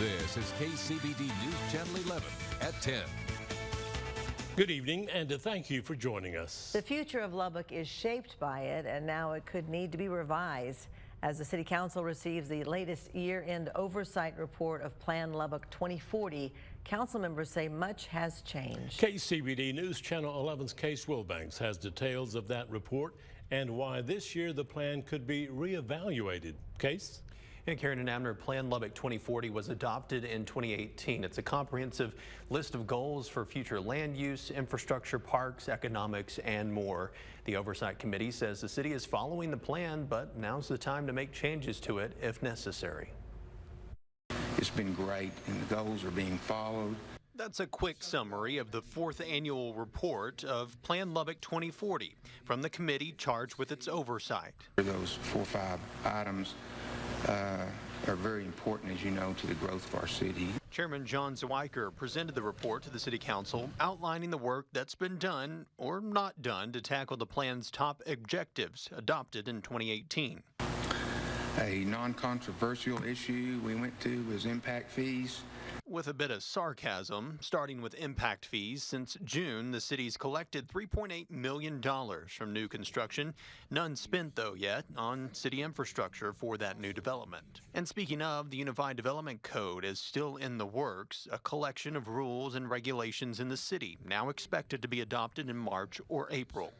This is KCBD News Channel 11 at 10. Good evening, and thank you for joining us. The future of Lubbock is shaped by it, and now it could need to be revised. As the City Council receives the latest year-end oversight report of Plan Lubbock 2040, council members say much has changed. KCBD News Channel 11's Case Wilbanks has details of that report and why this year the plan could be reevaluated. Case? And Karen and Abner, Plan Lubbock 2040 was adopted in 2018. It's a comprehensive list of goals for future land use, infrastructure, parks, economics, and more. The Oversight Committee says the city is following the plan, but now's the time to make changes to it if necessary. It's been great, and the goals are being followed. That's a quick summary of the fourth annual report of Plan Lubbock 2040 from the committee charged with its oversight. Those 4 or 5 items are very important, as you know, to the growth of our city. Chairman John Zwiker presented the report to the City Council, outlining the work that's been done or not done to tackle the plan's top objectives adopted in 2018. A non-controversial issue we went to was impact fees. With a bit of sarcasm, starting with impact fees, since June, the city's collected $3.8 million from new construction. None spent, though, yet on city infrastructure for that new development. And speaking of, the Unified Development Code is still in the works, a collection of rules and regulations in the city, now expected to be adopted in March or April.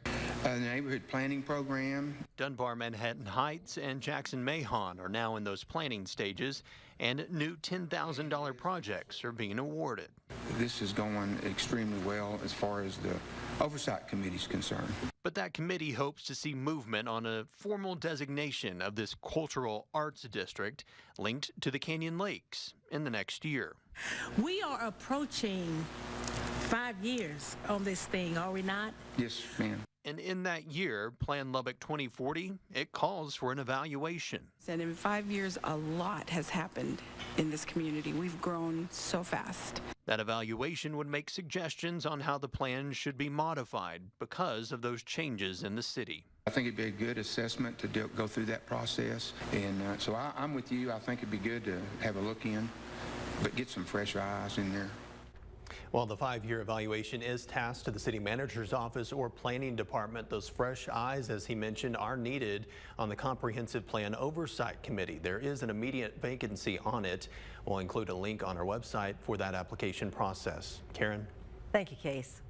The neighborhood planning program. Dunbar, Manhattan Heights, and Jackson Mahon are now in those planning stages, and new $10,000 projects are being awarded. This is going extremely well as far as the Oversight Committee is concerned. But that committee hopes to see movement on a formal designation of this cultural arts district linked to the Canyon Lakes in the next year. We are approaching 5 years on this thing, are we not? Yes, ma'am. And in that year, Plan Lubbock 2040, it calls for an evaluation. And in 5 years, a lot has happened in this community. We've grown so fast. That evaluation would make suggestions on how the plan should be modified because of those changes in the city. I think it'd be a good assessment to go through that process. And so I'm with you. I think it'd be good to have a look in, but get some fresh eyes in there. Well, the 5-year evaluation is tasked to the city manager's office or planning department. Those fresh eyes, as he mentioned, are needed on the Comprehensive Plan Oversight Committee. There is an immediate vacancy on it. We'll include a link on our website for that application process. Karen? Thank you, Case.